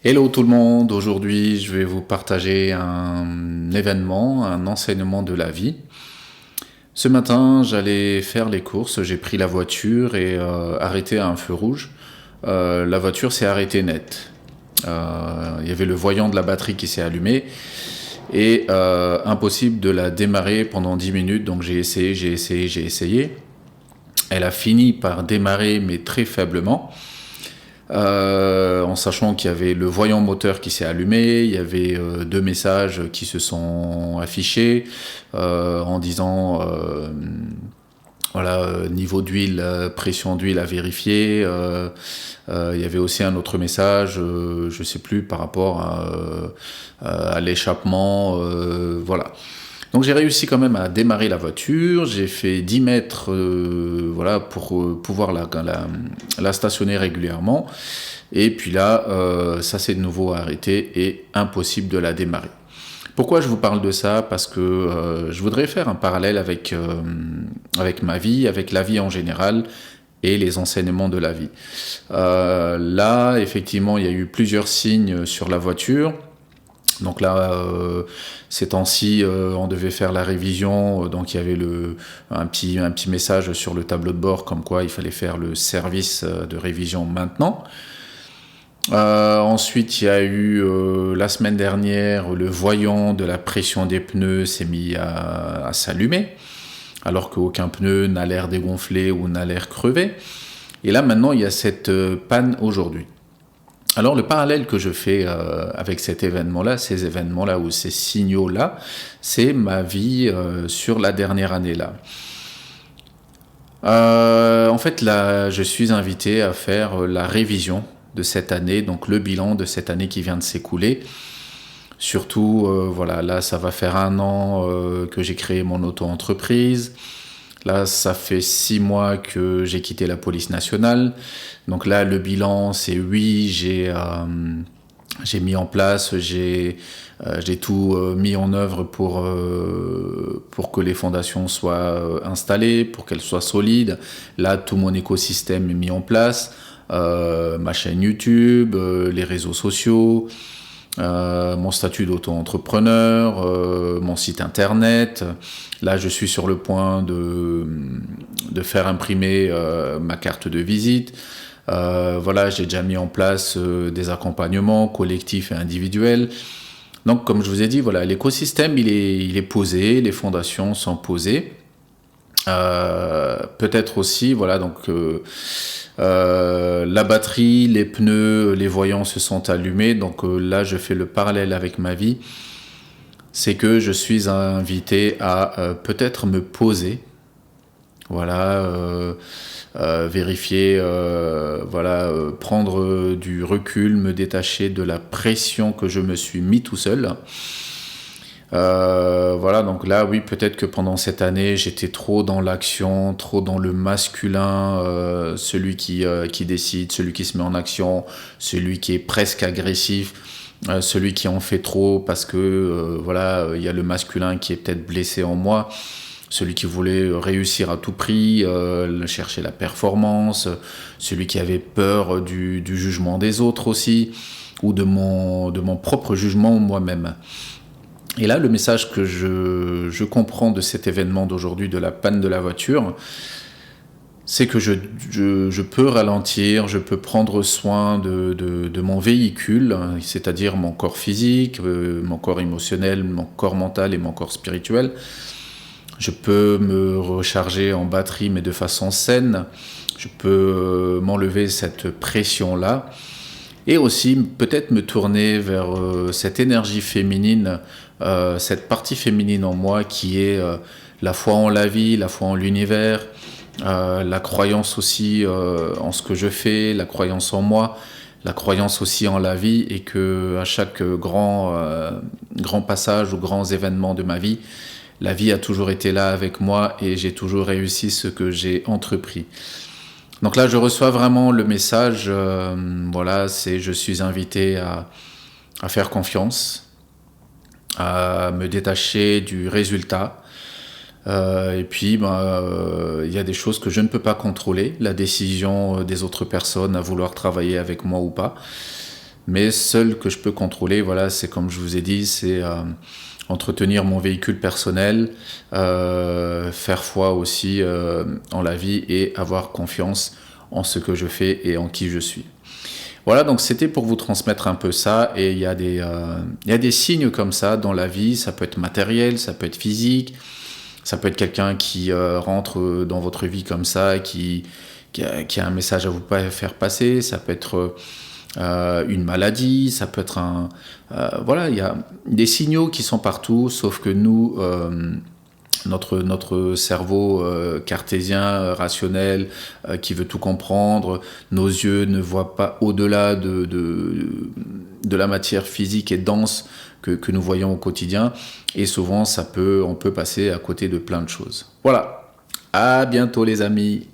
Hello tout le monde, aujourd'hui je vais vous partager un événement, un enseignement de la vie. Ce matin j'allais faire les courses, j'ai pris la voiture et arrêté à un feu rouge. La voiture s'est arrêtée net. Il y avait le voyant de la batterie qui s'est allumé et impossible de la démarrer pendant 10 minutes, donc j'ai essayé. Elle a fini par démarrer mais très faiblement. En sachant qu'il y avait le voyant moteur qui s'est allumé, il y avait deux messages qui se sont affichés en disant voilà, niveau d'huile, pression d'huile à vérifier. Il y avait aussi un autre message, je ne sais plus, par rapport à l'échappement. Voilà. Donc j'ai réussi quand même à démarrer la voiture, j'ai fait 10 mètres voilà, pour pouvoir la stationner régulièrement. Et puis là, ça s'est de nouveau arrêté et impossible de la démarrer. Pourquoi je vous parle de ça? Parce que je voudrais faire un parallèle avec ma vie, avec la vie en général et les enseignements de la vie. Là, effectivement, il y a eu plusieurs signes sur la voiture. Donc là, ces temps-ci, on devait faire la révision, donc il y avait un petit message sur le tableau de bord comme quoi il fallait faire le service de révision maintenant. Ensuite, il y a eu la semaine dernière, le voyant de la pression des pneus s'est mis à s'allumer, alors qu'aucun pneu n'a l'air dégonflé ou n'a l'air crevé. Et là, maintenant, il y a cette panne aujourd'hui. Alors le parallèle que je fais avec cet événement-là, ces événements-là ou ces signaux-là, c'est ma vie sur la dernière année-là. En fait, là, je suis invité à faire la révision de cette année, donc le bilan de cette année qui vient de s'écouler. Surtout, voilà, là, ça va faire 1 an que j'ai créé mon auto-entreprise. Là, ça fait 6 mois que j'ai quitté la police nationale. Donc là, le bilan, c'est oui, j'ai mis en place, j'ai tout mis en œuvre pour que les fondations soient installées, pour qu'elles soient solides. Là, tout mon écosystème est mis en place. Ma chaîne YouTube, les réseaux sociaux, mon statut d'auto-entrepreneur, mon site internet. Là, je suis sur le point de faire imprimer ma carte de visite. Voilà, j'ai déjà mis en place des accompagnements collectifs et individuels. Donc, comme je vous ai dit, voilà, l'écosystème, il est posé, les fondations sont posées. Peut-être aussi, voilà, donc la batterie, les pneus, les voyants se sont allumés. Donc là, je fais le parallèle avec ma vie. C'est que je suis invité à peut-être me poser, voilà, vérifier, voilà, prendre du recul, me détacher de la pression que je me suis mis tout seul. Voilà, donc là, oui, peut-être que pendant cette année, j'étais trop dans l'action, trop dans le masculin, celui qui décide, celui qui se met en action, celui qui est presque agressif, celui qui en fait trop parce que, voilà, il y a le masculin qui est peut-être blessé en moi, celui qui voulait réussir à tout prix, chercher la performance, celui qui avait peur du jugement des autres aussi, ou de mon propre jugement moi-même. Et là, le message que je comprends de cet événement d'aujourd'hui, de la panne de la voiture, c'est que je peux ralentir, je peux prendre soin de mon véhicule, c'est-à-dire mon corps physique, mon corps émotionnel, mon corps mental et mon corps spirituel. Je peux me recharger en batterie, mais de façon saine. Je peux m'enlever cette pression-là. Et aussi peut-être me tourner vers cette énergie féminine, cette partie féminine en moi qui est la foi en la vie, la foi en l'univers, la croyance aussi en ce que je fais, la croyance en moi, la croyance aussi en la vie, et que à chaque grand passage ou grands événements de ma vie, la vie a toujours été là avec moi et j'ai toujours réussi ce que j'ai entrepris. Donc là, je reçois vraiment le message, voilà, c'est je suis invité à faire confiance, à me détacher du résultat. Et puis, il y a des choses que je ne peux pas contrôler, la décision des autres personnes à vouloir travailler avec moi ou pas. Mais seul que je peux contrôler, voilà, c'est comme je vous ai dit, c'est entretenir mon véhicule personnel, faire foi aussi en la vie et avoir confiance en ce que je fais et en qui je suis. Voilà, donc c'était pour vous transmettre un peu ça. Et il y a des signes comme ça dans la vie. Ça peut être matériel, ça peut être physique, ça peut être quelqu'un qui rentre dans votre vie comme ça, qui a un message à vous faire passer. Ça peut être une maladie, ça peut être voilà, il y a des signaux qui sont partout, sauf que nous, notre cerveau cartésien, rationnel, qui veut tout comprendre, nos yeux ne voient pas au-delà de la matière physique et dense que nous voyons au quotidien. Et souvent, on peut passer à côté de plein de choses. Voilà. À bientôt les amis.